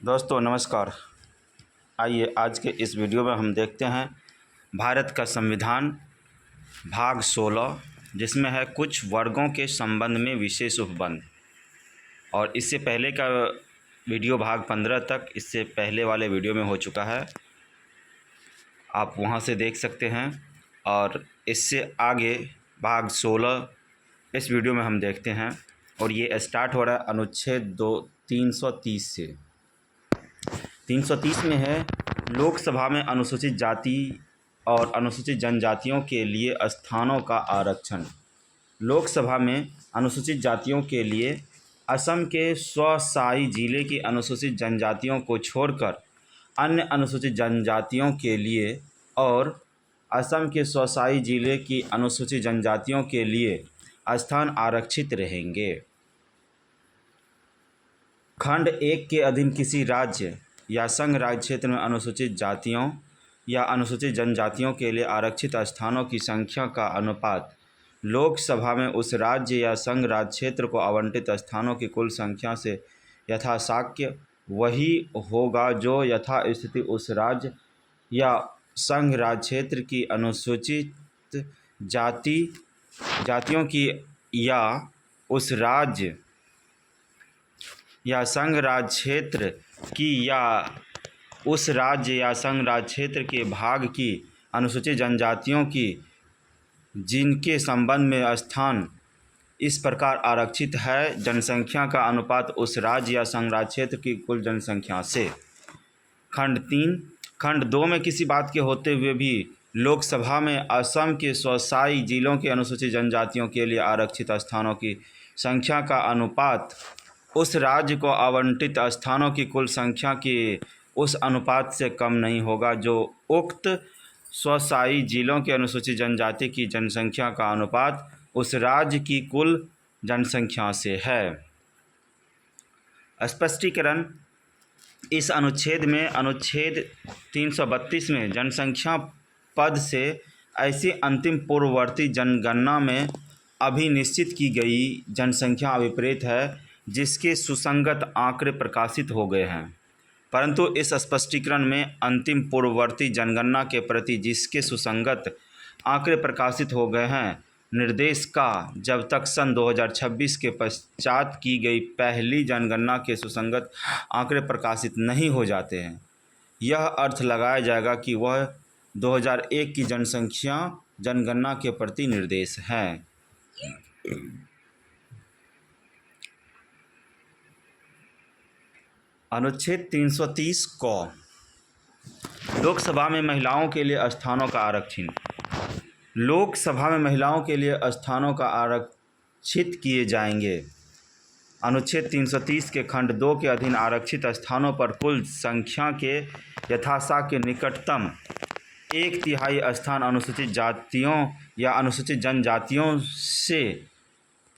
दोस्तों नमस्कार। आइए आज के इस वीडियो में हम देखते हैं भारत का संविधान भाग 16, जिसमें है कुछ वर्गों के संबंध में विशेष उपबंध। और इससे पहले का वीडियो भाग 15 तक इससे पहले वाले वीडियो में हो चुका है, आप वहां से देख सकते हैं। और इससे आगे भाग 16 इस वीडियो में हम देखते हैं। और ये स्टार्ट हो रहा है अनुच्छेद 330 से। 330 में है लोकसभा में अनुसूचित जाति और अनुसूचित जनजातियों के लिए स्थानों का आरक्षण। लोकसभा में अनुसूचित जातियों के लिए असम के स्वशासी जिले की अनुसूचित जनजातियों को छोड़कर अन्य अनुसूचित जनजातियों के लिए और असम के स्वशासी जिले की अनुसूचित जनजातियों के लिए स्थान आरक्षित रहेंगे। खंड 1 के अधीन किसी राज्य या संघ राज्य क्षेत्र में अनुसूचित जातियों या अनुसूचित जनजातियों के लिए आरक्षित स्थानों की संख्या का अनुपात लोकसभा में उस राज्य या संघ राज्य क्षेत्र को आवंटित स्थानों की कुल संख्या से यथाशक्य वही होगा जो यथास्थिति उस राज्य या संघ राज्य क्षेत्र की अनुसूचित जातियों की या उस राज्य या संघ राज्य क्षेत्र की या उस राज्य या संघ राज्य क्षेत्र के भाग की अनुसूचित जनजातियों की जिनके संबंध में स्थान इस प्रकार आरक्षित है, जनसंख्या का अनुपात उस राज्य या संघ राज्य क्षेत्र की कुल जनसंख्या से। खंड 2 में किसी बात के होते हुए भी लोकसभा में असम के स्वशासी जिलों के अनुसूचित जनजातियों के लिए आरक्षित स्थानों की संख्या का अनुपात उस राज्य को आवंटित स्थानों की कुल संख्या के उस अनुपात से कम नहीं होगा जो उक्त स्वशासी जिलों के अनुसूचित जनजाति की जनसंख्या का अनुपात उस राज्य की कुल जनसंख्या से है। स्पष्टीकरण। इस अनुच्छेद में अनुच्छेद 332 में जनसंख्या पद से ऐसी अंतिम पूर्ववर्ती जनगणना में अभी निश्चित की गई जनसंख्या अभिप्रेत है जिसके सुसंगत आंकड़े प्रकाशित हो गए हैं, परंतु इस स्पष्टीकरण में अंतिम पूर्ववर्ती जनगणना के प्रति जिसके सुसंगत आंकड़े प्रकाशित हो गए हैं निर्देश का जब तक सन 2026 के पश्चात की गई पहली जनगणना के सुसंगत आंकड़े प्रकाशित नहीं हो जाते हैं, यह अर्थ लगाया जाएगा कि वह 2001 की जनसंख्या जनगणना के प्रति निर्देश हैं। अनुच्छेद 330 क लोकसभा में महिलाओं के लिए स्थानों का आरक्षण। लोकसभा में महिलाओं के लिए स्थानों का आरक्षित किए जाएंगे। अनुच्छेद 330 के खंड 2 के अधीन आरक्षित स्थानों पर कुल संख्या के यथाशक्य निकटतम 1/3 स्थान अनुसूचित जातियों या अनुसूचित जनजातियों से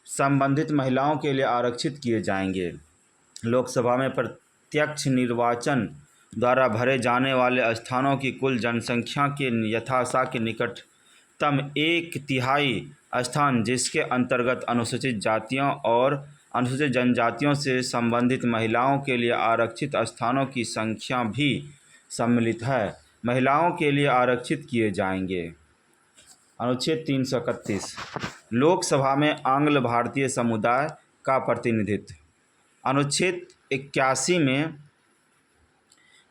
संबंधित महिलाओं के लिए आरक्षित किए जाएंगे। लोकसभा में प्रत्यक्ष निर्वाचन द्वारा भरे जाने वाले स्थानों की कुल जनसंख्या के यथाशक्य निकटतम 1/3 स्थान जिसके अंतर्गत अनुसूचित जातियों और अनुसूचित जनजातियों से संबंधित महिलाओं के लिए आरक्षित स्थानों की संख्या भी सम्मिलित है, महिलाओं के लिए आरक्षित किए जाएंगे। अनुच्छेद 331 लोकसभा में आंग्ल भारतीय समुदाय का प्रतिनिधित्व। अनुच्छेद 81 में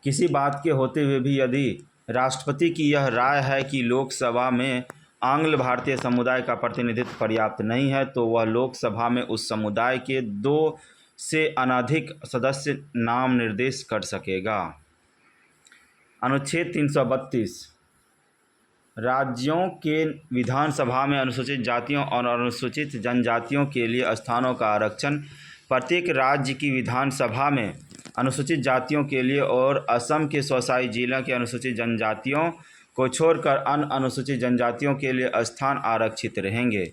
किसी बात के होते हुए भी यदि राष्ट्रपति की यह राय है कि लोकसभा में आंग्ल भारतीय समुदाय का प्रतिनिधित्व पर्याप्त नहीं है तो वह लोकसभा में उस समुदाय के 2 से अनधिक सदस्य नाम निर्देश कर सकेगा। अनुच्छेद 332 राज्यों के विधानसभा में अनुसूचित जातियों और अनुसूचित जनजातियों के लिए स्थानों का आरक्षण। प्रत्येक राज्य की विधानसभा में अनुसूचित जातियों के लिए और असम के स्वशासी जिलों के अनुसूचित जनजातियों को छोड़कर अन्य अनुसूचित जनजातियों के लिए स्थान आरक्षित रहेंगे।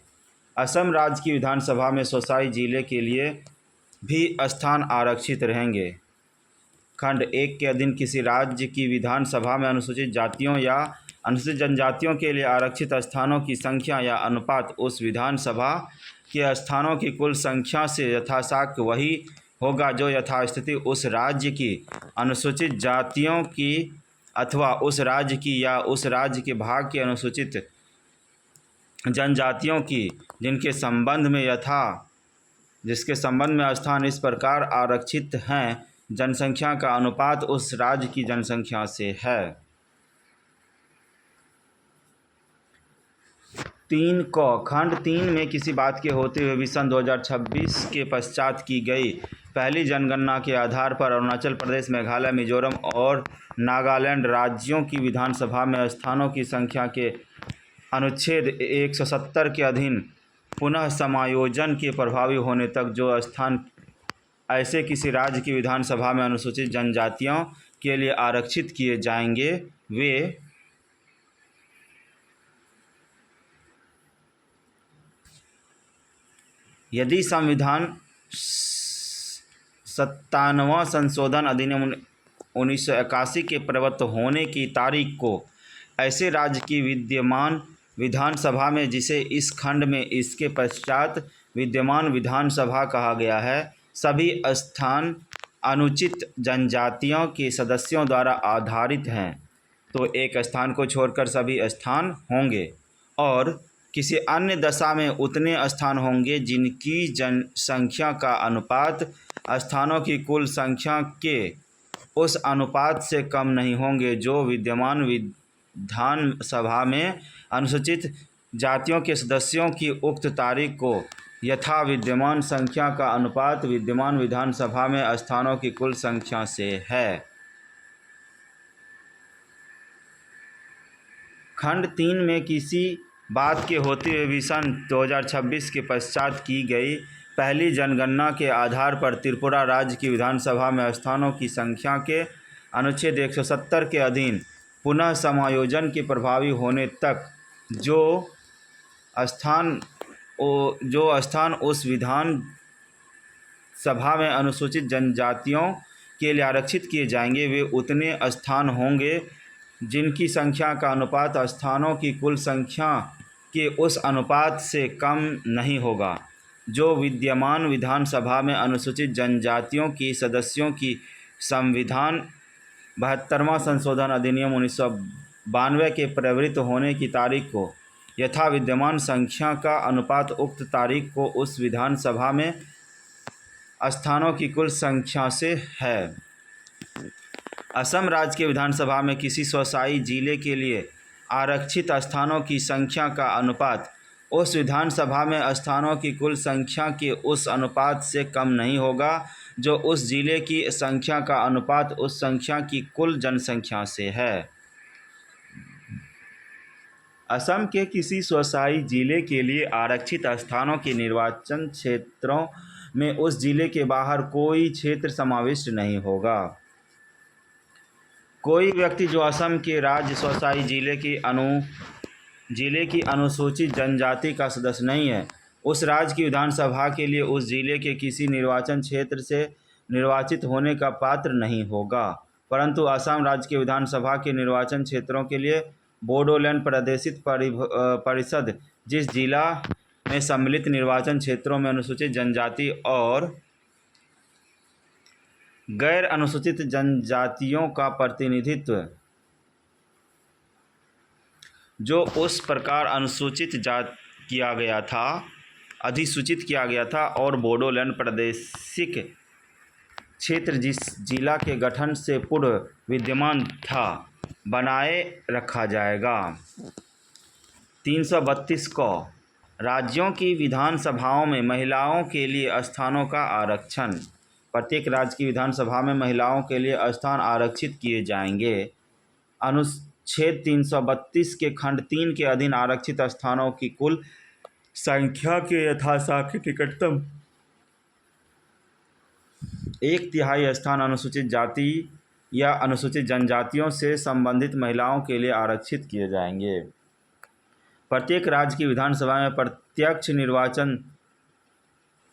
असम राज्य की विधानसभा में स्वशासी जिले के लिए भी स्थान आरक्षित रहेंगे। खंड 1 के अधीन किसी राज्य की विधानसभा में अनुसूचित जातियों या अनुसूचित जनजातियों के लिए आरक्षित स्थानों की संख्या या अनुपात उस विधानसभा के स्थानों की कुल संख्या से यथाशक्य वही होगा जो यथास्थिति उस राज्य की अनुसूचित जातियों की अथवा उस राज्य की या उस राज्य के भाग की अनुसूचित जनजातियों की जिसके संबंध में स्थान इस प्रकार आरक्षित हैं, जनसंख्या का अनुपात उस राज्य की जनसंख्या से है। 3 क खंड 3 में किसी बात के होते हुए भी सन 2026 के पश्चात की गई पहली जनगणना के आधार पर अरुणाचल प्रदेश, मेघालय, मिजोरम और नागालैंड राज्यों की विधानसभा में स्थानों की संख्या के अनुच्छेद 170 के अधीन पुनः समायोजन के प्रभावी होने तक जो स्थान ऐसे किसी राज्य की विधानसभा में अनुसूचित जनजातियों के लिए आरक्षित किए जाएंगे, वे यदि संविधान 97वां संशोधन अधिनियम 1981 के प्रवृत्त होने की तारीख को ऐसे राज्य की विद्यमान विधानसभा में, जिसे इस खंड में इसके पश्चात विद्यमान विधानसभा कहा गया है, सभी स्थान अनुचित जनजातियों के सदस्यों द्वारा आधारित हैं, तो एक स्थान को छोड़कर सभी स्थान होंगे और किसी अन्य दशा में उतने स्थान होंगे जिनकी जनसंख्या का अनुपात स्थानों की कुल संख्या के उस अनुपात से कम नहीं होंगे जो विद्यमान विधानसभा में अनुसूचित जातियों के सदस्यों की उक्त तारीख को यथा विद्यमान संख्या का अनुपात विद्यमान विधानसभा में स्थानों की कुल संख्या से है। खंड 3 में किसी बात के होते हुए भी सन 2026 के पश्चात की गई पहली जनगणना के आधार पर त्रिपुरा राज्य की विधानसभा में स्थानों की संख्या के अनुच्छेद 170 के अधीन पुनः समायोजन के प्रभावी होने तक जो स्थान उस विधान सभा में अनुसूचित जनजातियों के लिए आरक्षित किए जाएंगे, वे उतने स्थान होंगे जिनकी संख्या का अनुपात स्थानों की कुल संख्या के उस अनुपात से कम नहीं होगा जो विद्यमान विधानसभा में अनुसूचित जनजातियों की सदस्यों की संविधान 72वां संशोधन अधिनियम 1992 के प्रवृत्त होने की तारीख को यथा विद्यमान संख्या का अनुपात उक्त तारीख को उस विधानसभा में स्थानों की कुल संख्या से है। असम राज्य के विधानसभा में किसी स्वशासी जिले के लिए आरक्षित स्थानों की संख्या का अनुपात उस विधानसभा में स्थानों की कुल संख्या के उस अनुपात से कम नहीं होगा जो उस जिले की संख्या का अनुपात उस संख्या की कुल जनसंख्या से है। असम के किसी स्वशासी जिले के लिए आरक्षित स्थानों के निर्वाचन क्षेत्रों में उस जिले के बाहर कोई क्षेत्र समाविष्ट नहीं होगा। कोई व्यक्ति जो असम के राज्य स्वशासी जिले की अनुसूचित जनजाति का सदस्य नहीं है, उस राज्य की विधानसभा के लिए उस जिले के किसी निर्वाचन क्षेत्र से निर्वाचित होने का पात्र नहीं होगा, परंतु असम राज्य के विधानसभा के निर्वाचन क्षेत्रों के लिए बोडोलैंड प्रादेशिक परिषद जिस जिला में सम्मिलित निर्वाचन क्षेत्रों में अनुसूचित जनजाति और गैर अनुसूचित जनजातियों का प्रतिनिधित्व जो उस प्रकार अधिसूचित किया गया था और बोडोलैंड प्रादेशिक क्षेत्र जिस जिला के गठन से पूर्व विद्यमान था बनाए रखा जाएगा। 332 को राज्यों की विधानसभाओं में महिलाओं के लिए स्थानों का आरक्षण। प्रत्येक राज्य की विधानसभा में महिलाओं के लिए स्थान आरक्षित किए जाएंगे। अनुच्छेद 332 के खंड 3 के अधीन आरक्षित स्थानों की कुल संख्या के यथासांख्यिक निकटतम 1/3 स्थान अनुसूचित जाति या अनुसूचित जनजातियों से संबंधित महिलाओं के लिए आरक्षित किए जाएंगे। प्रत्येक राज्य की विधानसभा में प्रत्यक्ष निर्वाचन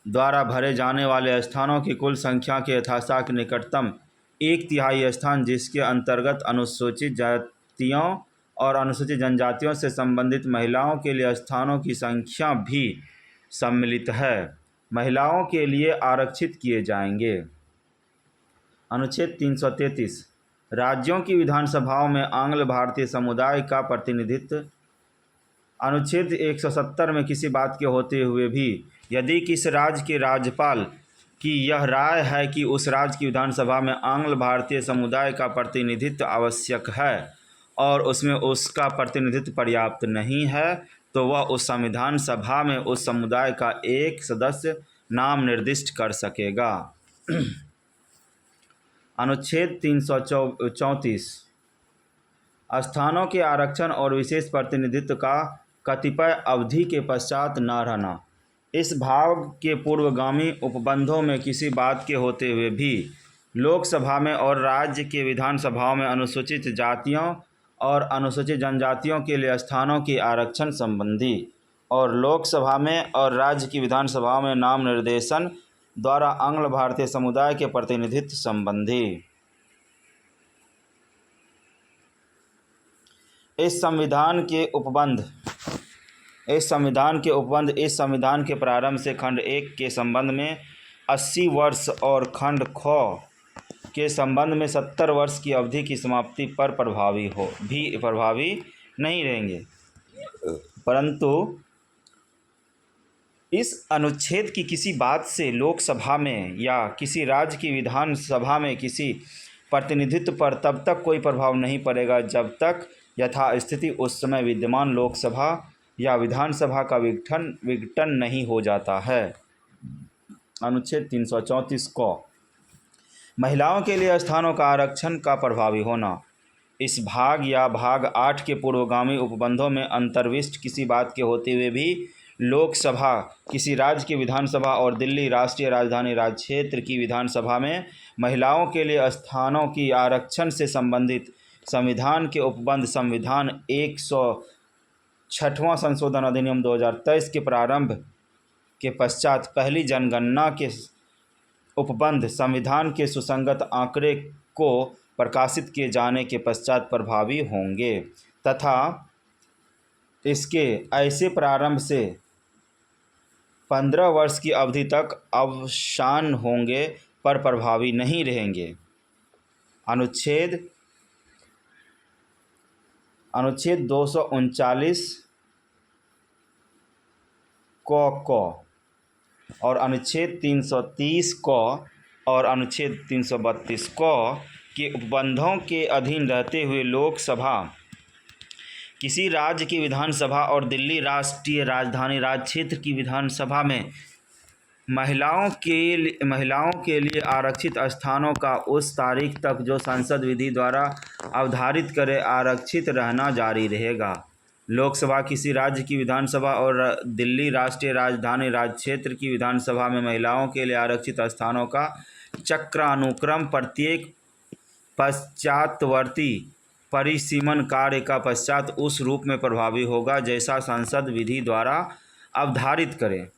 द्वारा भरे जाने वाले स्थानों की कुल संख्या के यथासांख्यिक निकटतम 1/3 स्थान जिसके अंतर्गत अनुसूचित जातियों और अनुसूचित जनजातियों से संबंधित महिलाओं के लिए स्थानों की संख्या भी सम्मिलित है, महिलाओं के लिए आरक्षित किए जाएंगे। अनुच्छेद 333 राज्यों की विधानसभाओं में आंग्ल भारतीय समुदाय का प्रतिनिधित्व। अनुच्छेद 170 में किसी बात के होते हुए भी यदि किस राज्य के राज्यपाल की यह राय है कि उस राज्य की विधानसभा में आंग्ल भारतीय समुदाय का प्रतिनिधित्व आवश्यक है और उसमें उसका प्रतिनिधित्व पर्याप्त नहीं है, तो वह उस संविधान सभा में उस समुदाय का एक सदस्य नाम निर्दिष्ट कर सकेगा। अनुच्छेद 334 स्थानों के आरक्षण और विशेष प्रतिनिधित्व का कतिपय अवधि के पश्चात न रहना। इस भाग के पूर्वगामी उपबंधों में किसी बात के होते हुए भी लोकसभा में और राज्य के विधानसभाओं में अनुसूचित जातियों और अनुसूचित जनजातियों के लिए स्थानों के आरक्षण संबंधी और लोकसभा में और राज्य की विधानसभाओं में नाम निर्देशन द्वारा आंग्ल भारतीय समुदाय के प्रतिनिधित्व संबंधी इस संविधान के संविधान के प्रारंभ से खंड 1 के संबंध में 80 वर्ष और खंड ख के संबंध में 70 वर्ष की अवधि की समाप्ति पर प्रभावी नहीं रहेंगे। परंतु इस अनुच्छेद की किसी बात से लोकसभा में या किसी राज्य की विधानसभा में किसी प्रतिनिधित्व पर तब तक कोई प्रभाव नहीं पड़ेगा जब तक यथास्थिति उस समय विद्यमान लोकसभा या विधानसभा का विघटन नहीं हो जाता है। अनुच्छेद 334 क महिलाओं के लिए स्थानों का आरक्षण का प्रभावी होना। इस भाग या भाग 8 के पूर्वगामी उपबंधों में अंतर्विष्ट किसी बात के होते हुए भी लोकसभा किसी राज्य की विधानसभा और दिल्ली राष्ट्रीय राजधानी राज्य क्षेत्र की विधानसभा में महिलाओं के लिए स्थानों की आरक्षण से संबंधित संविधान के उपबंध संविधान 106वां संशोधन अधिनियम 2023 के प्रारंभ के पश्चात पहली जनगणना के उपबंध संविधान के सुसंगत आंकड़े को प्रकाशित किए जाने के पश्चात प्रभावी होंगे तथा इसके ऐसे प्रारंभ से 15 वर्ष की अवधि तक अवसान होंगे पर प्रभावी नहीं रहेंगे। अनुच्छेद 239 क और अनुच्छेद 330 क और अनुच्छेद 332 क के उपबंधों के अधीन रहते हुए लोकसभा किसी राज्य की विधानसभा और दिल्ली राष्ट्रीय राजधानी राज्य क्षेत्र की विधानसभा में महिलाओं के लिए आरक्षित स्थानों का उस तारीख तक जो संसद विधि द्वारा अवधारित करे आरक्षित रहना जारी रहेगा। लोकसभा किसी राज्य की विधानसभा और दिल्ली राष्ट्रीय राजधानी राज्य क्षेत्र की विधानसभा में महिलाओं के लिए आरक्षित स्थानों का चक्रानुक्रम प्रत्येक पश्चातवर्ती परिसीमन कार्य का पश्चात उस रूप में प्रभावी होगा जैसा संसद विधि द्वारा अवधारित करे।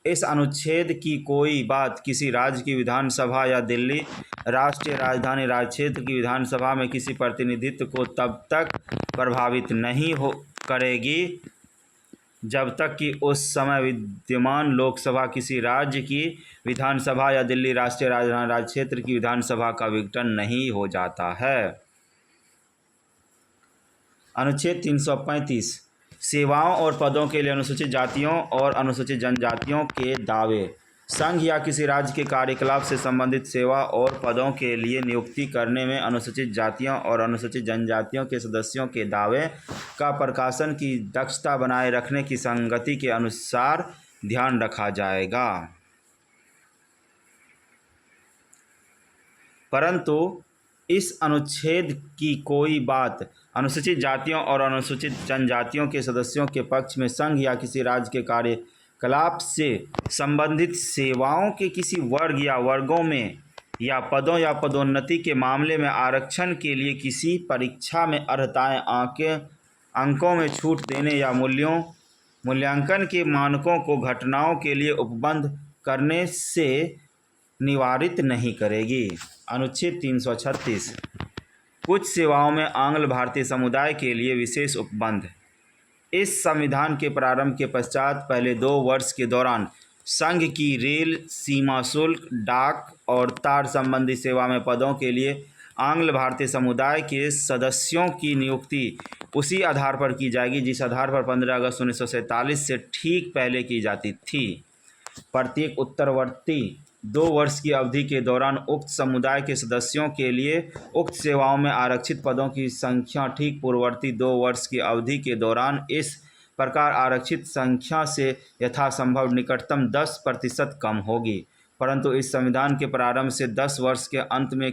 इस अनुच्छेद की कोई बात किसी राज्य की विधानसभा या दिल्ली राष्ट्रीय राजधानी राज्य क्षेत्र की विधानसभा में किसी प्रतिनिधित्व को तब तक प्रभावित नहीं करेगी जब तक कि उस समय विद्यमान लोकसभा किसी राज्य की विधानसभा या दिल्ली राष्ट्रीय राजधानी राज्य क्षेत्र की विधानसभा का विघटन नहीं हो जाता है। अनुच्छेद 335 सेवाओं और पदों के लिए अनुसूचित जातियों और अनुसूचित जनजातियों के दावे। संघ या किसी राज्य के कार्यकलाप से संबंधित सेवा और पदों के लिए नियुक्ति करने में अनुसूचित जातियों और अनुसूचित जनजातियों के सदस्यों के दावे का प्रकाशन की दक्षता बनाए रखने की संगति के अनुसार ध्यान रखा जाएगा। परंतु इस अनुच्छेद की कोई बात अनुसूचित जातियों और अनुसूचित जनजातियों के सदस्यों के पक्ष में संघ या किसी राज्य के कार्यकलाप से संबंधित सेवाओं के किसी वर्ग या वर्गों में या पदों या पदोन्नति के मामले में आरक्षण के लिए किसी परीक्षा में अर्हताएं अंकों में छूट देने या मूल्यांकन के मानकों को घटनाओं के लिए उपबंध करने से निवारित नहीं करेगी। अनुच्छेद 336 कुछ सेवाओं में आंग्ल भारतीय समुदाय के लिए विशेष उपबंध। इस संविधान के प्रारंभ के पश्चात पहले 2 वर्ष के दौरान संघ की रेल, सीमा शुल्क, डाक और तार संबंधी सेवा में पदों के लिए आंग्ल भारतीय समुदाय के सदस्यों की नियुक्ति उसी आधार पर की जाएगी जिस आधार पर 15 अगस्त 1947 से ठीक पहले की जाती थी। प्रत्येक उत्तरवर्ती 2 वर्ष की अवधि के दौरान उक्त समुदाय के सदस्यों के लिए उक्त सेवाओं में आरक्षित पदों की संख्या ठीक पूर्ववर्ती 2 वर्ष की अवधि के दौरान इस प्रकार आरक्षित संख्या से यथासंभव निकटतम 10% कम होगी। परंतु इस संविधान के प्रारंभ से 10 वर्ष के अंत में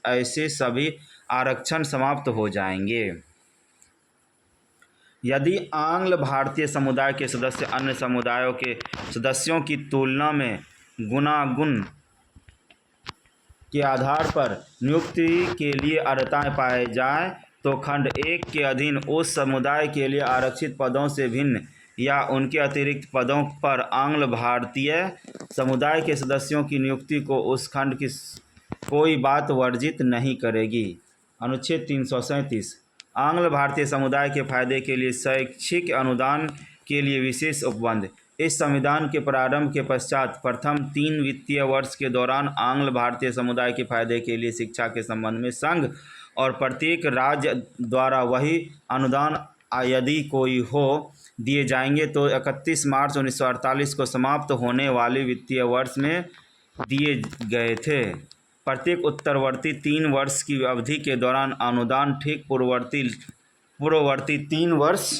ऐसे सभी आरक्षण समाप्त हो जाएंगे। यदि आंग्ल भारतीय समुदाय के सदस्य अन्य समुदायों के सदस्यों की तुलना में गुणागुण के आधार पर नियुक्ति के लिए अर्हताएं पाए जाए तो खंड 1 के अधीन उस समुदाय के लिए आरक्षित पदों से भिन्न या उनके अतिरिक्त पदों पर आंग्ल भारतीय समुदाय के सदस्यों की नियुक्ति को उस खंड की कोई बात वर्जित नहीं करेगी। अनुच्छेद 337 आंग्ल भारतीय समुदाय के फायदे के लिए शैक्षिक अनुदान के लिए विशेष उपबंध। इस संविधान के प्रारंभ के पश्चात प्रथम 3 वित्तीय वर्ष के दौरान आंग्ल भारतीय समुदाय के फायदे के लिए शिक्षा के संबंध में संघ और प्रत्येक राज्य द्वारा वही अनुदान यदि कोई हो दिए जाएंगे तो 31 मार्च 1948 को समाप्त होने वाले वित्तीय वर्ष में दिए गए थे। प्रत्येक उत्तरवर्ती 3 वर्ष की अवधि के दौरान अनुदान ठीक पूर्ववर्ती 3 वर्ष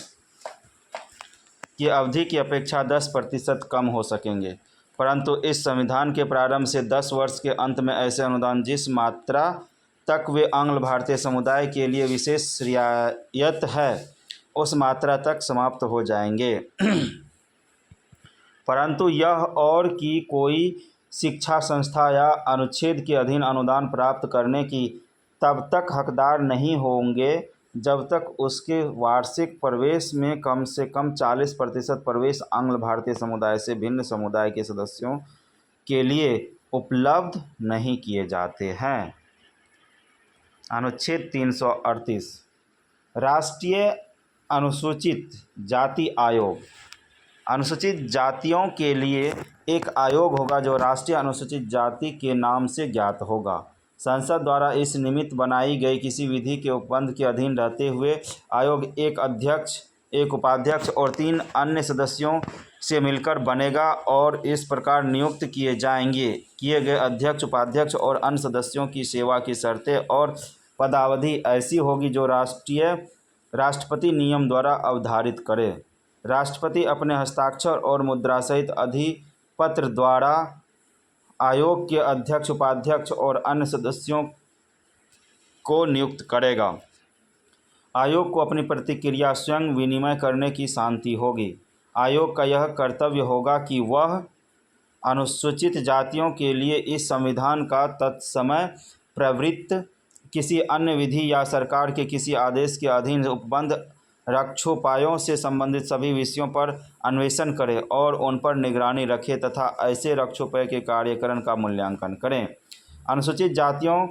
की अवधि की अपेक्षा 10% कम हो सकेंगे। परंतु इस संविधान के प्रारंभ से 10 वर्ष के अंत में ऐसे अनुदान जिस मात्रा तक वे आंग्ल भारतीय समुदाय के लिए विशेष रियायत है उस मात्रा तक समाप्त हो जाएंगे। परंतु यह और कि कोई शिक्षा संस्था या अनुच्छेद के अधीन अनुदान प्राप्त करने की तब तक हकदार नहीं होंगे जब तक उसके वार्षिक प्रवेश में कम से कम 40% प्रवेश आंग्ल भारतीय समुदाय से भिन्न समुदाय के सदस्यों के लिए उपलब्ध नहीं किए जाते हैं। अनुच्छेद 338 राष्ट्रीय अनुसूचित जाति आयोग। अनुसूचित जातियों के लिए एक आयोग होगा जो राष्ट्रीय अनुसूचित जाति के नाम से ज्ञात होगा। संसद द्वारा इस निमित्त बनाई गई किसी विधि के उपबंध के अधीन रहते हुए आयोग एक अध्यक्ष, एक उपाध्यक्ष और 3 अन्य सदस्यों से मिलकर बनेगा और इस प्रकार नियुक्त किए गए अध्यक्ष, उपाध्यक्ष और अन्य सदस्यों की सेवा की शर्तें और पदावधि ऐसी होगी जो राष्ट्रपति नियम द्वारा अवधारित करे। राष्ट्रपति अपने हस्ताक्षर और मुद्रा सहित अधिपत्र द्वारा आयोग के अध्यक्ष, उपाध्यक्ष और अन्य सदस्यों को नियुक्त करेगा। आयोग को अपनी प्रतिक्रिया स्वयं विनिमय करने की शांति होगी। आयोग का यह कर्तव्य होगा कि वह अनुसूचित जातियों के लिए इस संविधान का तत्समय प्रवृत्त किसी अन्य विधि या सरकार के किसी आदेश के अधीन उपबंध रक्षोपायों से संबंधित सभी विषयों पर अन्वेषण करे और उन पर निगरानी रखे तथा ऐसे रक्षोपाय के कार्यकरण का मूल्यांकन करें। अनुसूचित जातियों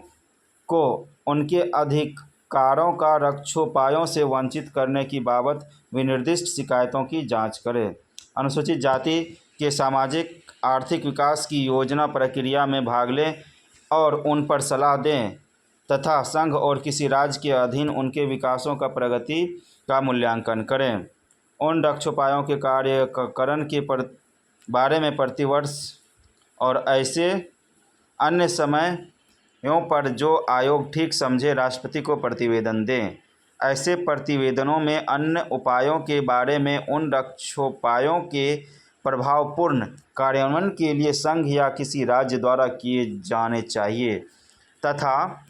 को उनके अधिकारों का रक्षोपायों से वंचित करने की बाबत विनिर्दिष्ट शिकायतों की जांच करें। अनुसूचित जाति के सामाजिक आर्थिक विकास की योजना प्रक्रिया में भाग लें और उन पर सलाह दें तथा संघ और किसी राज्य के अधीन उनके विकासों का प्रगति का मूल्यांकन करें। उन रक्षोपायों के कार्यकरण के बारे में प्रतिवर्ष और ऐसे अन्य समयों पर जो आयोग ठीक समझे राष्ट्रपति को प्रतिवेदन दें। ऐसे प्रतिवेदनों में अन्य उपायों के बारे में उन रक्षोपायों के प्रभावपूर्ण कार्यान्वयन के लिए संघ या किसी राज्य द्वारा किए जाने चाहिए तथा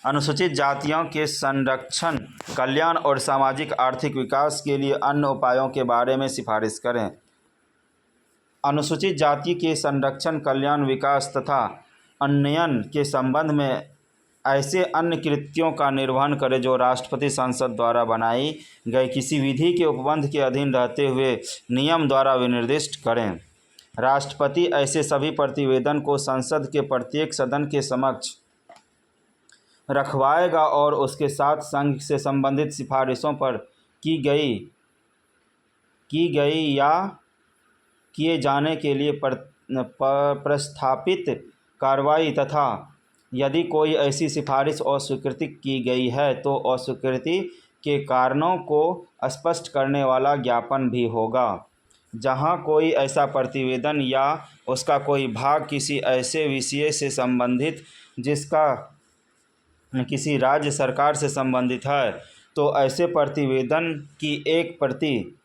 अनुसूचित जातियों के संरक्षण, कल्याण और सामाजिक आर्थिक विकास के लिए अन्य उपायों के बारे में सिफारिश करें। अनुसूचित जाति के संरक्षण, कल्याण, विकास तथा उन्नयन के संबंध में ऐसे अन्य कृत्यों का निर्वहन करें जो राष्ट्रपति संसद द्वारा बनाई गई किसी विधि के उपबंध के अधीन रहते हुए नियम द्वारा विनिर्दिष्ट करें। राष्ट्रपति ऐसे सभी प्रतिवेदन को संसद के प्रत्येक सदन के समक्ष रखवाएगा और उसके साथ संघ से संबंधित सिफारिशों पर की गई या किए जाने के लिए प्रस्थापित कार्रवाई तथा यदि कोई ऐसी सिफारिश अस्वीकृत की गई है तो अस्वीकृति के कारणों को स्पष्ट करने वाला ज्ञापन भी होगा। जहां कोई ऐसा प्रतिवेदन या उसका कोई भाग किसी ऐसे विषय से संबंधित जिसका किसी राज्य सरकार से संबंधित है तो ऐसे प्रतिवेदन की एक प्रति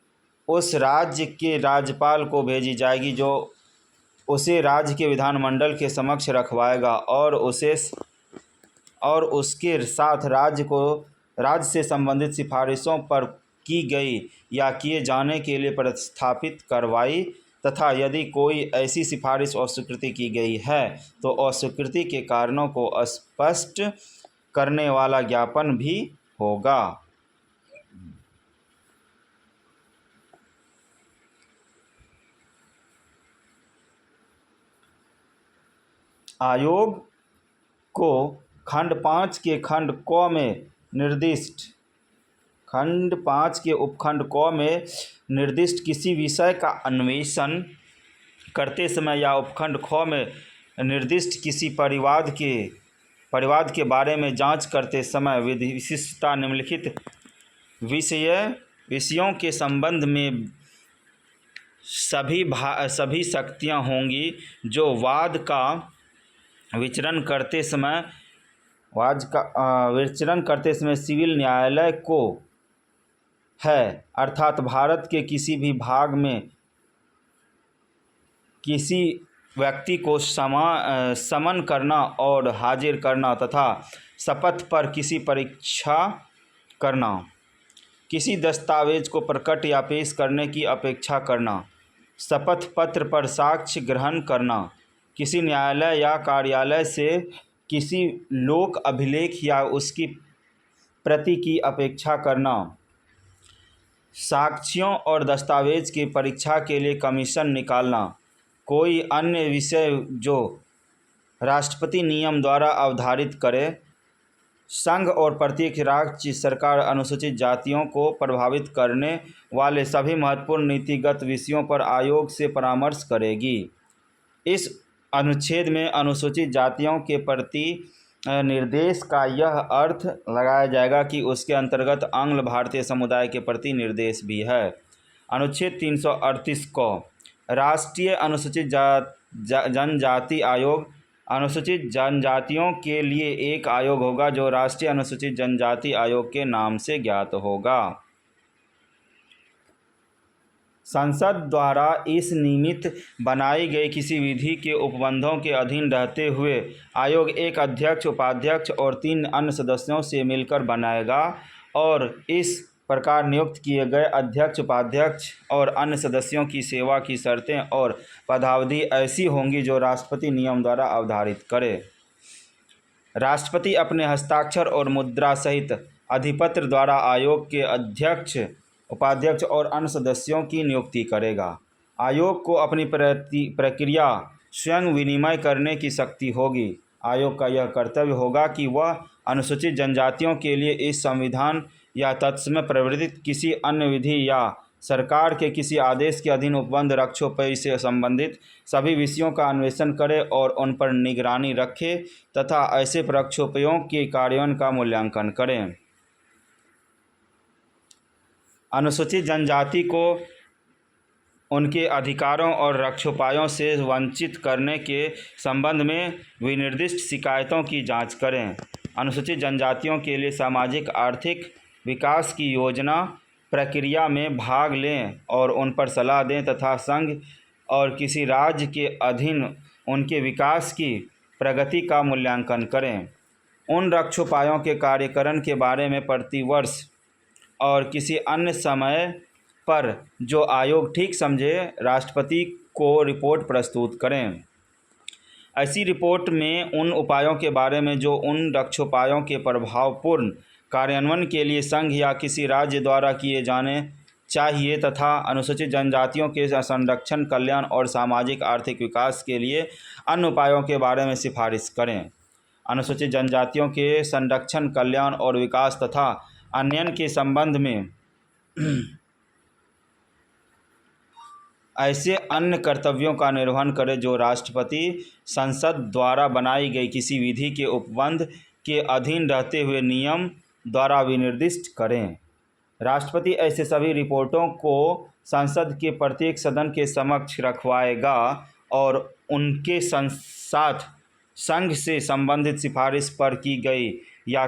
उस राज्य के राज्यपाल को भेजी जाएगी जो उसे राज्य के विधानमंडल के समक्ष रखवाएगा और उसके साथ राज्य से संबंधित सिफारिशों पर की गई या किए जाने के लिए प्रस्थापित कार्रवाई तथा यदि कोई ऐसी सिफारिश अस्वीकृति की गई है तो अस्वीकृति के कारणों को स्पष्ट करने वाला ज्ञापन भी होगा। आयोग को खंड 5 के खंड क में निर्दिष्ट किसी विषय का अन्वेषण करते समय या उपखंड ख में निर्दिष्ट किसी परिवाद के बारे में जांच करते समय विशिष्टता निम्नलिखित विषयों के संबंध में सभी शक्तियां होंगी जो वाद का विचरण करते समय सिविल न्यायालय को है, अर्थात भारत के किसी भी भाग में किसी व्यक्ति को समन करना और हाजिर करना तथा शपथ पर किसी परीक्षा करना, किसी दस्तावेज को प्रकट या पेश करने की अपेक्षा करना, शपथ पत्र पर साक्ष्य ग्रहण करना, किसी न्यायालय या कार्यालय से किसी लोक अभिलेख या उसकी प्रति की अपेक्षा करना, साक्ष्यों और दस्तावेज की परीक्षा के लिए कमीशन निकालना, कोई अन्य विषय जो राष्ट्रपति नियम द्वारा अवधारित करे, संघ और प्रत्येक राज्य सरकार अनुसूचित जातियों को प्रभावित करने वाले सभी महत्वपूर्ण नीतिगत विषयों पर आयोग से परामर्श करेगी। इस अनुच्छेद में अनुसूचित जातियों के प्रति निर्देश का यह अर्थ लगाया जाएगा कि उसके अंतर्गत आंग्ल भारतीय समुदाय के प्रति निर्देश भी है। अनुच्छेद 338 को राष्ट्रीय अनुसूचित जनजाति आयोग अनुसूचित जनजातियों के लिए एक आयोग होगा जो राष्ट्रीय अनुसूचित जनजाति आयोग के नाम से ज्ञात होगा। संसद द्वारा इस निमित्त बनाई गई किसी विधि के उपबंधों के अधीन रहते हुए आयोग एक अध्यक्ष, उपाध्यक्ष और 3 अन्य सदस्यों से मिलकर बनाएगा और इस प्रकार नियुक्त किए गए अध्यक्ष, उपाध्यक्ष और अन्य सदस्यों की सेवा की शर्तें और पदावधि ऐसी होंगी जो राष्ट्रपति नियम द्वारा अवधारित करे। राष्ट्रपति अपने हस्ताक्षर और मुद्रा सहित अधिपत्र द्वारा आयोग के अध्यक्ष, उपाध्यक्ष और अन्य सदस्यों की नियुक्ति करेगा। आयोग को अपनी प्रक्रिया स्वयं विनिमय करने की शक्ति होगी। आयोग का यह कर्तव्य होगा कि वह अनुसूचित जनजातियों के लिए इस संविधान या तत्समय प्रवर्तित किसी अन्य विधि या सरकार के किसी आदेश के अधीन उपबंध रक्षोपयोगी से संबंधित सभी विषयों का अन्वेषण करे और उन पर निगरानी रखे तथा ऐसे रक्षोपयों के कार्यों का मूल्यांकन करें। अनुसूचित जनजाति को उनके अधिकारों और रक्षोपायों से वंचित करने के संबंध में विनिर्दिष्ट शिकायतों की जांच करें। अनुसूचित जनजातियों के लिए सामाजिक आर्थिक विकास की योजना प्रक्रिया में भाग लें और उन पर सलाह दें तथा संघ और किसी राज्य के अधीन उनके विकास की प्रगति का मूल्यांकन करें। उन रक्षोपायों के कार्यकरण के बारे में प्रतिवर्ष और किसी अन्य समय पर जो आयोग ठीक समझे राष्ट्रपति को रिपोर्ट प्रस्तुत करें। ऐसी रिपोर्ट में उन उपायों के बारे में जो उन रक्षोपायों के प्रभावपूर्ण कार्यान्वयन के लिए संघ या किसी राज्य द्वारा किए जाने चाहिए तथा अनुसूचित जनजातियों के संरक्षण, कल्याण और सामाजिक आर्थिक विकास के लिए अन्य उपायों के बारे में सिफारिश करें। अनुसूचित जनजातियों के संरक्षण, कल्याण और विकास तथा अन्य के संबंध में ऐसे अन्य कर्तव्यों का निर्वहन करें जो राष्ट्रपति संसद द्वारा बनाई गई किसी विधि के उपबंध के अधीन रहते हुए नियम द्वारा विनिर्दिष्ट करें। राष्ट्रपति ऐसे सभी रिपोर्टों को संसद के प्रत्येक सदन के समक्ष रखवाएगा और उनके साथ संघ से संबंधित सिफारिश पर की गई या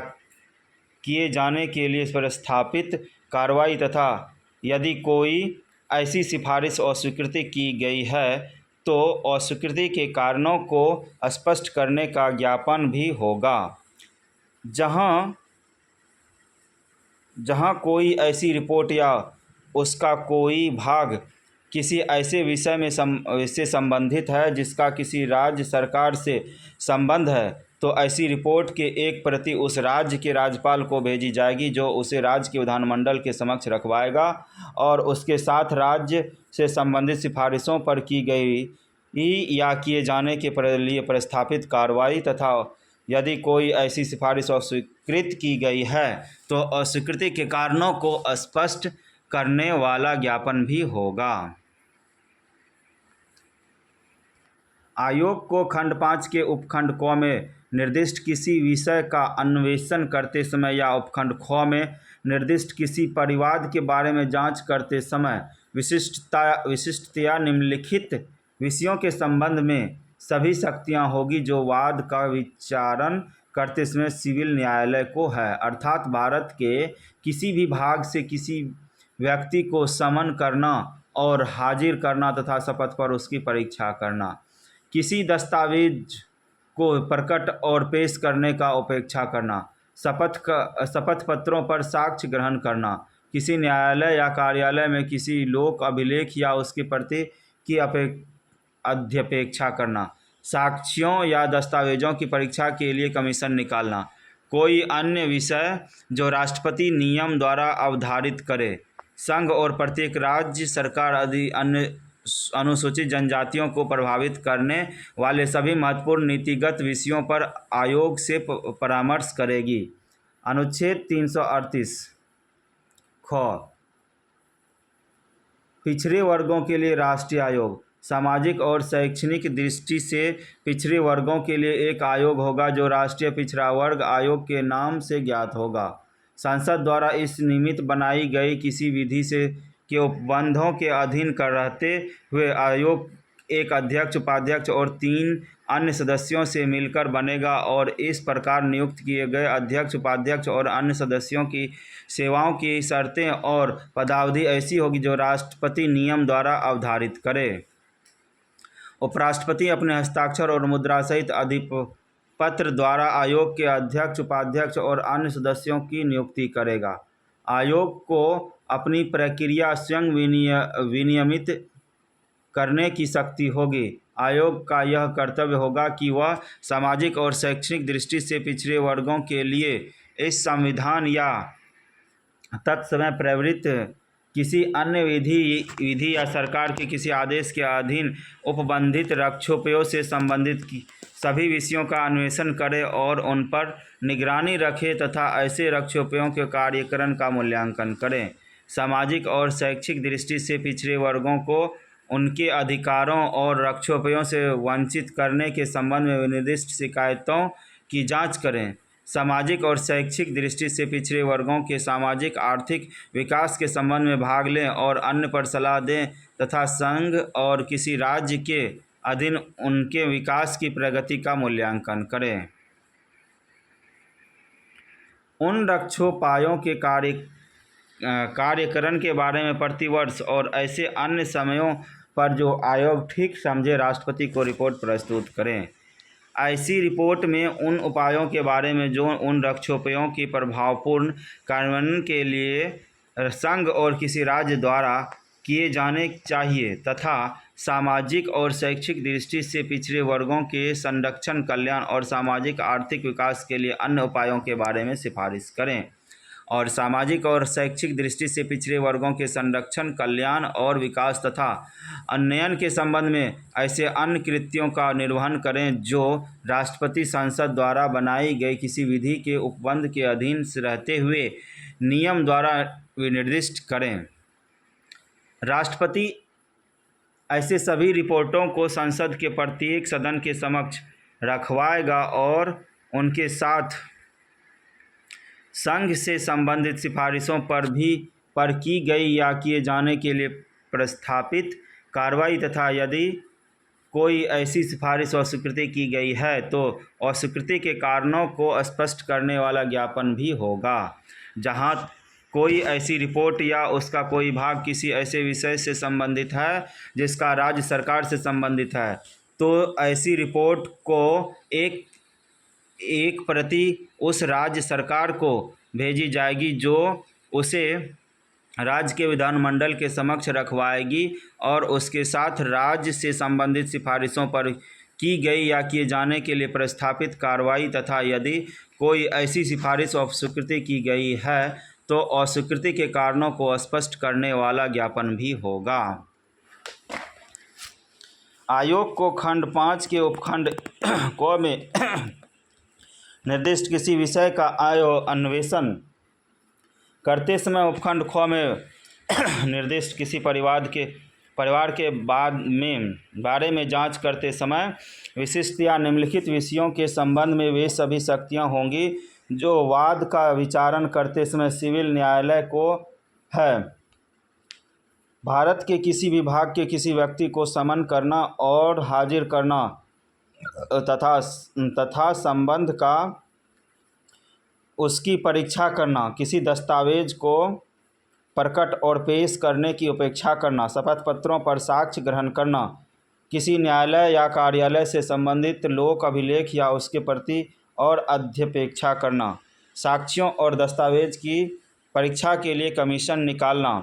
किए जाने के लिए प्रस्तावित कार्रवाई तथा यदि कोई ऐसी सिफारिश अस्वीकृति की गई है तो अस्वीकृति के कारणों को स्पष्ट करने का ज्ञापन भी होगा। जहां कोई ऐसी रिपोर्ट या उसका कोई भाग किसी ऐसे विषय में से संबंधित है जिसका किसी राज्य सरकार से संबंध है तो ऐसी रिपोर्ट के एक प्रति उस राज्य के राज्यपाल को भेजी जाएगी जो उसे राज्य के विधानमंडल के समक्ष रखवाएगा और उसके साथ राज्य से संबंधित सिफारिशों पर की गई या किए जाने के लिए प्रस्तावित कार्रवाई तथा यदि कोई ऐसी सिफारिश अस्वीकृत की गई है तो अस्वीकृति के कारणों को स्पष्ट करने वाला ज्ञापन भी होगा। आयोग को खंड 5 के उपखंड क में निर्दिष्ट किसी विषय का अन्वेषण करते समय या उपखंड ख में निर्दिष्ट किसी परिवाद के बारे में जांच करते समय विशिष्टतया निम्नलिखित विषयों के संबंध में सभी शक्तियां होगी जो वाद का विचारण करते समय सिविल न्यायालय को है, अर्थात भारत के किसी भी भाग से किसी व्यक्ति को समन करना और हाजिर करना तथा शपथ पर उसकी परीक्षा करना, किसी दस्तावेज को प्रकट और पेश करने का उपेक्षा करना, शपथ पत्रों पर साक्ष्य ग्रहण करना, किसी न्यायालय या कार्यालय में किसी लोक अभिलेख या उसके प्रति की अध्यपेक्षा करना, साक्ष्यों या दस्तावेजों की परीक्षा के लिए कमीशन निकालना, कोई अन्य विषय जो राष्ट्रपति नियम द्वारा अवधारित करे, संघ और प्रत्येक राज्य सरकार आदि अन्य अनुसूचित जनजातियों को प्रभावित करने वाले सभी महत्वपूर्ण नीतिगत विषयों पर आयोग से परामर्श करेगी। अनुच्छेद 338 ख पिछड़े वर्गों के लिए राष्ट्रीय आयोग। सामाजिक और शैक्षणिक दृष्टि से पिछड़े वर्गों के लिए एक आयोग होगा जो राष्ट्रीय पिछड़ा वर्ग आयोग के नाम से ज्ञात होगा। संसद द्वारा इस निमित्त बनाई गई किसी विधि से के उपबंधों के अधीन कर रहते हुए आयोग एक अध्यक्ष, उपाध्यक्ष और 3 अन्य सदस्यों से मिलकर बनेगा और इस प्रकार नियुक्त किए गए अध्यक्ष, उपाध्यक्ष और अन्य सदस्यों की सेवाओं की शर्तें और पदावधि ऐसी होगी जो राष्ट्रपति नियम द्वारा अवधारित करे। उपराष्ट्रपति अपने हस्ताक्षर और मुद्रा सहित अधिपत्र द्वारा आयोग के अध्यक्ष, उपाध्यक्ष और अन्य सदस्यों की नियुक्ति करेगा। आयोग को अपनी प्रक्रिया स्वयं विनियमित करने की शक्ति होगी। आयोग का यह कर्तव्य होगा कि वह सामाजिक और शैक्षणिक दृष्टि से पिछड़े वर्गों के लिए इस संविधान या तत्समय प्रवृत्त किसी अन्य विधि या सरकार के किसी आदेश के अधीन उपबंधित रक्षोपयों से संबंधित सभी विषयों का अन्वेषण करे और उन पर निगरानी रखे तथा ऐसे रक्षोपयों के कार्यकरण का मूल्यांकन करें। सामाजिक और शैक्षिक दृष्टि से पिछड़े वर्गों को उनके अधिकारों और रक्षोपयों से वंचित करने के संबंध में निर्दिष्ट शिकायतों की जांच करें। सामाजिक और शैक्षिक दृष्टि से पिछड़े वर्गों के सामाजिक आर्थिक विकास के संबंध में भाग लें और अन्य पर सलाह दें तथा संघ और किसी राज्य के अधीन उनके विकास की प्रगति का मूल्यांकन करें। उन रक्षोपायों के कार्यकरण के बारे में प्रतिवर्ष और ऐसे अन्य समयों पर जो आयोग ठीक समझे राष्ट्रपति को रिपोर्ट प्रस्तुत करें। ऐसी रिपोर्ट में उन उपायों के बारे में जो उन रक्षोपायों की प्रभावपूर्ण कार्यान्वयन के लिए संघ और किसी राज्य द्वारा किए जाने चाहिए तथा सामाजिक और शैक्षिक दृष्टि से पिछड़े वर्गों के संरक्षण, कल्याण और सामाजिक आर्थिक विकास के लिए अन्य उपायों के बारे में सिफारिश करें और सामाजिक और शैक्षिक दृष्टि से पिछड़े वर्गों के संरक्षण, कल्याण और विकास तथा उन्नयन के संबंध में ऐसे अन्य कृत्यों का निर्वहन करें जो राष्ट्रपति संसद द्वारा बनाई गई किसी विधि के उपबंध के अधीन रहते हुए नियम द्वारा विनिर्दिष्ट करें। राष्ट्रपति ऐसे सभी रिपोर्टों को संसद के प्रत्येक सदन के समक्ष रखवाएगा और उनके साथ संघ से संबंधित सिफारिशों पर की गई या किए जाने के लिए प्रस्तावित कार्रवाई तथा यदि कोई ऐसी सिफारिश अस्वीकृति की गई है तो अस्वीकृति के कारणों को स्पष्ट करने वाला ज्ञापन भी होगा। जहां कोई ऐसी रिपोर्ट या उसका कोई भाग किसी ऐसे विषय से संबंधित है जिसका राज्य सरकार से संबंधित है तो ऐसी रिपोर्ट को एक प्रति उस राज्य सरकार को भेजी जाएगी जो उसे राज्य के विधानमंडल के समक्ष रखवाएगी और उसके साथ राज्य से संबंधित सिफारिशों पर की गई या किए जाने के लिए प्रस्तावित कार्रवाई तथा यदि कोई ऐसी सिफारिश अस्वीकृति की गई है तो अस्वीकृति के कारणों को स्पष्ट करने वाला ज्ञापन भी होगा। आयोग को खंड 5 के उपखंड क में निर्दिष्ट किसी विषय का अन्वेषण करते समय उपखंड ख में निर्दिष्ट किसी परिवार के बारे में जांच करते समय विशिष्ट या निम्नलिखित विषयों के संबंध में वे सभी शक्तियां होंगी जो वाद का विचारण करते समय सिविल न्यायालय को है। भारत के किसी विभाग के किसी व्यक्ति को समन करना और हाजिर करना तथा संबंध का उसकी परीक्षा करना, किसी दस्तावेज को प्रकट और पेश करने की अपेक्षा करना, शपथ पत्रों पर साक्ष्य ग्रहण करना, किसी न्यायालय या कार्यालय से संबंधित लोक अभिलेख या उसके प्रति और अध्यपेक्षा करना, साक्ष्यों और दस्तावेज की परीक्षा के लिए कमीशन निकालना,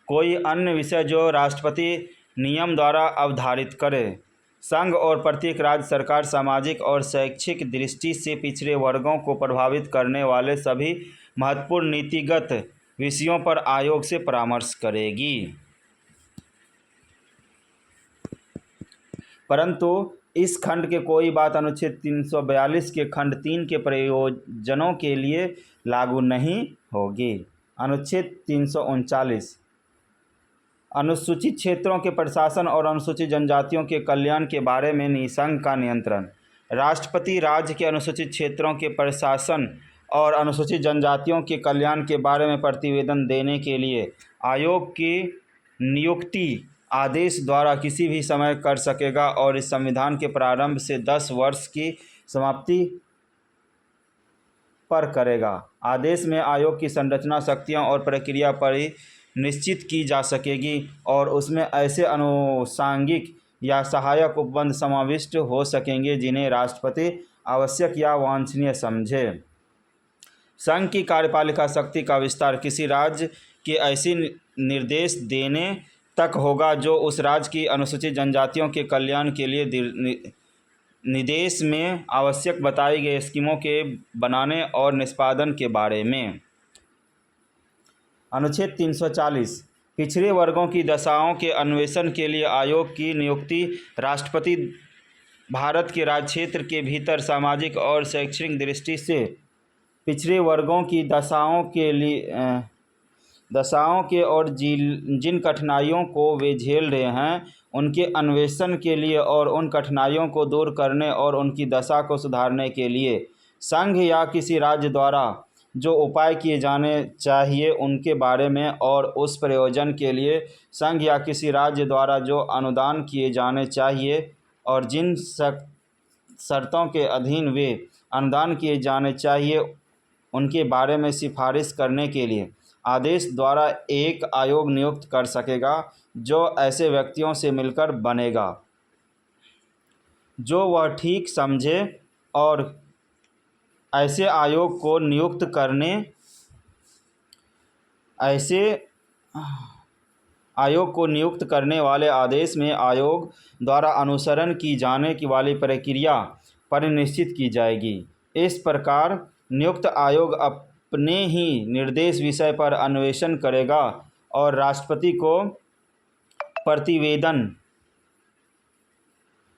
कोई अन्य विषय जो राष्ट्रपति नियम द्वारा अवधारित करे। संघ और प्रत्येक राज्य सरकार सामाजिक और शैक्षिक दृष्टि से पिछड़े वर्गों को प्रभावित करने वाले सभी महत्वपूर्ण नीतिगत विषयों पर आयोग से परामर्श करेगी। परंतु इस खंड के कोई बात अनुच्छेद 342 के खंड 3 के प्रयोजनों के लिए लागू नहीं होगी। अनुच्छेद 339 अनुसूचित क्षेत्रों के प्रशासन और अनुसूचित जनजातियों के कल्याण के बारे में निसंघ का नियंत्रण। राष्ट्रपति राज्य के अनुसूचित क्षेत्रों के प्रशासन और अनुसूचित जनजातियों के कल्याण के बारे में प्रतिवेदन देने के लिए आयोग की नियुक्ति आदेश द्वारा किसी भी समय कर सकेगा और इस संविधान के प्रारंभ से 10 वर्ष की समाप्ति पर करेगा। आदेश में आयोग की संरचना, शक्तियां और प्रक्रिया पर निश्चित की जा सकेगी और उसमें ऐसे आनुषंगिक या सहायक उपबंध समाविष्ट हो सकेंगे जिन्हें राष्ट्रपति आवश्यक या वांछनीय समझे। संघ की कार्यपालिका शक्ति का विस्तार किसी राज्य के ऐसे निर्देश देने तक होगा जो उस राज्य की अनुसूचित जनजातियों के कल्याण के लिए निर्देश में आवश्यक बताई गई स्कीमों के बनाने और निष्पादन के बारे में। अनुच्छेद 340 पिछड़े वर्गों की दशाओं के अन्वेषण के लिए आयोग की नियुक्ति राष्ट्रपति भारत के राज्य क्षेत्र के भीतर सामाजिक और शैक्षणिक दृष्टि से पिछड़े वर्गों की दशाओं के और जिन कठिनाइयों को वे झेल रहे हैं उनके अन्वेषण के लिए और उन कठिनाइयों को दूर करने और उनकी दशा को सुधारने के लिए संघ या किसी राज्य द्वारा जो उपाय किए जाने चाहिए उनके बारे में और उस प्रयोजन के लिए संघ या किसी राज्य द्वारा जो अनुदान किए जाने चाहिए और जिन शर्तों के अधीन वे अनुदान किए जाने चाहिए उनके बारे में सिफारिश करने के लिए आदेश द्वारा एक आयोग नियुक्त कर सकेगा जो ऐसे व्यक्तियों से मिलकर बनेगा जो वह ठीक समझे और ऐसे आयोग को नियुक्त करने वाले आदेश में आयोग द्वारा अनुसरण की जाने की वाली प्रक्रिया परिनिश्चित की जाएगी। इस प्रकार नियुक्त आयोग अपने ही निर्देश विषय पर अन्वेषण करेगा और राष्ट्रपति को प्रतिवेदन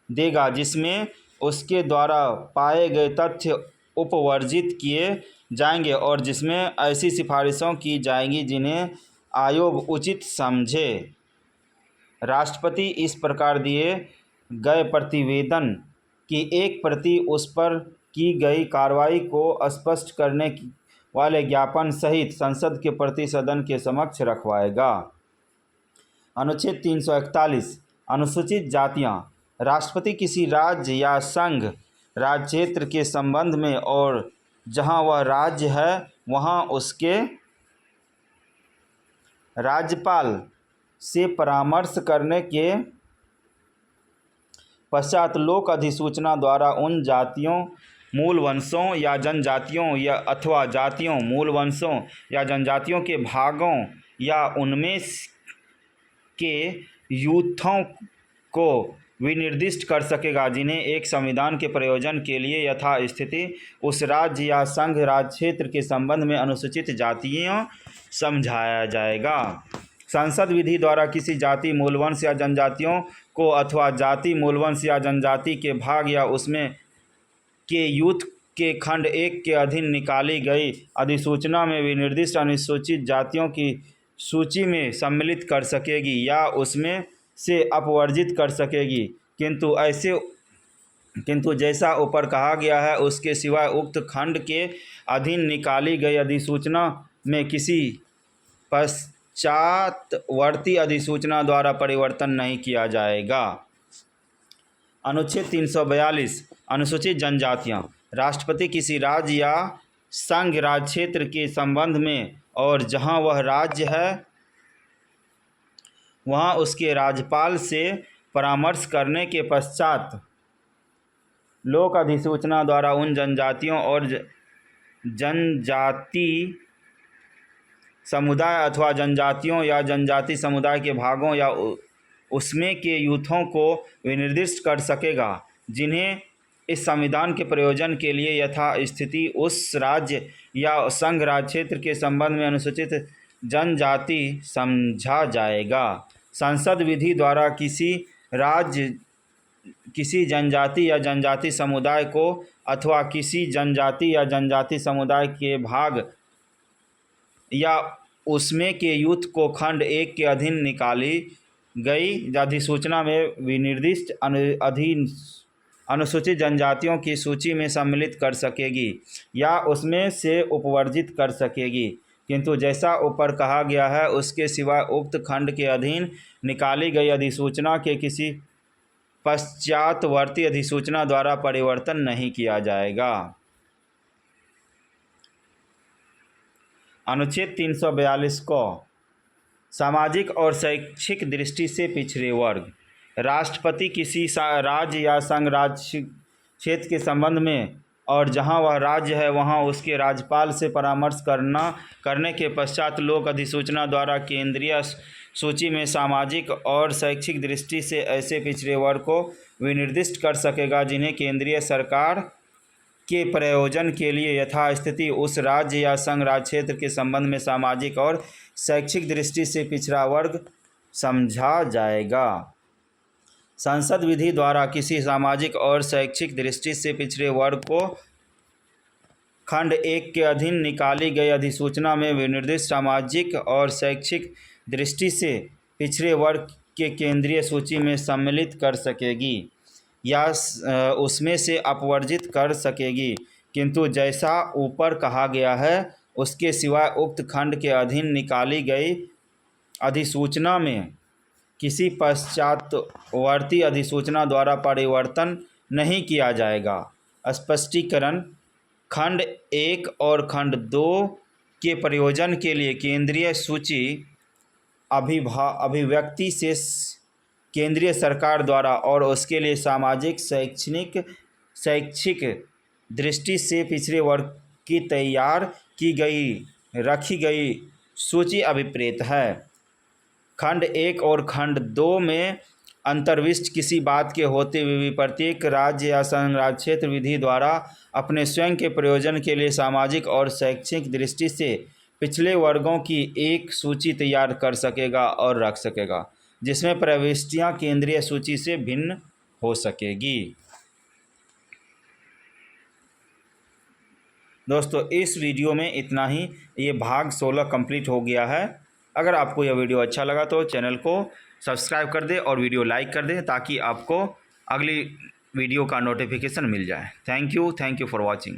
देगा जिसमें उसके द्वारा पाए गए तथ्य उपवर्जित किए जाएंगे और जिसमें ऐसी सिफारिशों की जाएंगी जिन्हें आयोग उचित समझे। राष्ट्रपति इस प्रकार दिए गए प्रतिवेदन की एक प्रति उस पर की गई कार्रवाई को स्पष्ट करने वाले ज्ञापन सहित संसद के प्रति सदन के समक्ष रखवाएगा। अनुच्छेद 341 अनुसूचित जातियां। राष्ट्रपति किसी राज्य या संघ राज्य क्षेत्र के संबंध में और जहां वह राज्य है वहां उसके राज्यपाल से परामर्श करने के पश्चात लोक अधिसूचना द्वारा उन जातियों, मूल वंशों या जनजातियों या अथवा जातियों, मूल वंशों या जनजातियों के भागों या उनमें के यूथों को विनिर्दिष्ट कर सकेगा जिन्हें एक संविधान के प्रयोजन के लिए यथास्थिति उस राज्य या संघ राज्य क्षेत्र के संबंध में अनुसूचित जातियां समझाया जाएगा। संसद विधि द्वारा किसी जाति, मूलवंश या जनजातियों को अथवा जाति, मूलवंश या जनजाति के भाग या उसमें के यूथ के खंड 1 के अधीन निकाली गई अधिसूचना में विनिर्दिष्ट अनुसूचित जातियों की सूची में सम्मिलित कर सकेगी या उसमें से अपवर्जित कर सकेगी, किंतु जैसा ऊपर कहा गया है उसके सिवाय उक्त खंड के अधीन निकाली गई अधिसूचना में किसी पश्चातवर्ती अधिसूचना द्वारा परिवर्तन नहीं किया जाएगा। अनुच्छेद 342 अनुसूचित जनजातियां। राष्ट्रपति किसी राज्य या संघ राज्य क्षेत्र के संबंध में और जहां वह राज्य है वहां उसके राज्यपाल से परामर्श करने के पश्चात लोक अधिसूचना द्वारा उन जनजातियों और जनजाति समुदाय अथवा जनजातियों या जनजाति समुदाय के भागों या उसमें के यूथों को विनिर्दिष्ट कर सकेगा जिन्हें इस संविधान के प्रयोजन के लिए यथास्थिति उस राज्य या संघ राज्य क्षेत्र के संबंध में अनुसूचित जनजाति समझा जाएगा। संसद विधि द्वारा किसी राज्य, किसी जनजाति या जनजाति समुदाय को अथवा किसी जनजाति या जनजाति समुदाय के भाग या उसमें के यूथ को खंड 1 के अधीन निकाली गई अधिसूचना में विनिर्दिष्ट अनुसूचित जनजातियों की सूची में सम्मिलित कर सकेगी या उसमें से उपवर्जित कर सकेगी, किंतु जैसा ऊपर कहा गया है उसके सिवाय उक्त खंड के अधीन निकाली गई अधिसूचना के किसी पश्चातवर्ती अधिसूचना द्वारा परिवर्तन नहीं किया जाएगा। अनुच्छेद 342 को सामाजिक और शैक्षिक दृष्टि से पिछड़े वर्ग। राष्ट्रपति किसी राज्य या संघ राज्य क्षेत्र के संबंध में और जहां वह राज्य है वहां उसके राज्यपाल से परामर्श करने के पश्चात लोक अधिसूचना द्वारा केंद्रीय सूची में सामाजिक और शैक्षिक दृष्टि से ऐसे पिछड़े वर्ग को विनिर्दिष्ट कर सकेगा जिन्हें केंद्रीय सरकार के प्रयोजन के लिए यथास्थिति उस राज्य या संघ राज्य क्षेत्र के संबंध में सामाजिक और शैक्षिक दृष्टि से पिछड़ा वर्ग समझा जाएगा। संसद विधि द्वारा किसी सामाजिक और शैक्षिक दृष्टि से पिछड़े वर्ग को खंड 1 के अधीन निकाली गई अधिसूचना में विनिर्दिष्ट सामाजिक और शैक्षिक दृष्टि से पिछड़े वर्ग के केंद्रीय सूची में सम्मिलित कर सकेगी या उसमें से अपवर्जित कर सकेगी, किंतु जैसा ऊपर कहा गया है उसके सिवाय उक्त खंड के अधीन निकाली गई अधिसूचना में किसी पश्चातवर्ती अधिसूचना द्वारा परिवर्तन नहीं किया जाएगा। स्पष्टीकरण। खंड 1 और खंड 2 के प्रयोजन के लिए केंद्रीय सूची अभिव्यक्ति से केंद्रीय सरकार द्वारा और उसके लिए सामाजिक शैक्षिक दृष्टि से पिछड़े वर्ग की तैयार की गई रखी गई सूची अभिप्रेत है। खंड 1 और खंड 2 में अंतर्विष्ट किसी बात के होते हुए भी प्रत्येक राज्य या संघ राज्य क्षेत्र विधि द्वारा अपने स्वयं के प्रयोजन के लिए सामाजिक और शैक्षिक दृष्टि से पिछले वर्गों की एक सूची तैयार कर सकेगा और रख सकेगा जिसमें प्रविष्टियां केंद्रीय सूची से भिन्न हो सकेगी। दोस्तों इस वीडियो में इतना ही। ये भाग 16 कंप्लीट हो गया है। अगर आपको यह वीडियो अच्छा लगा तो चैनल को सब्सक्राइब कर दें और वीडियो लाइक कर दें ताकि आपको अगली वीडियो का नोटिफिकेशन मिल जाए। Thank you for watching.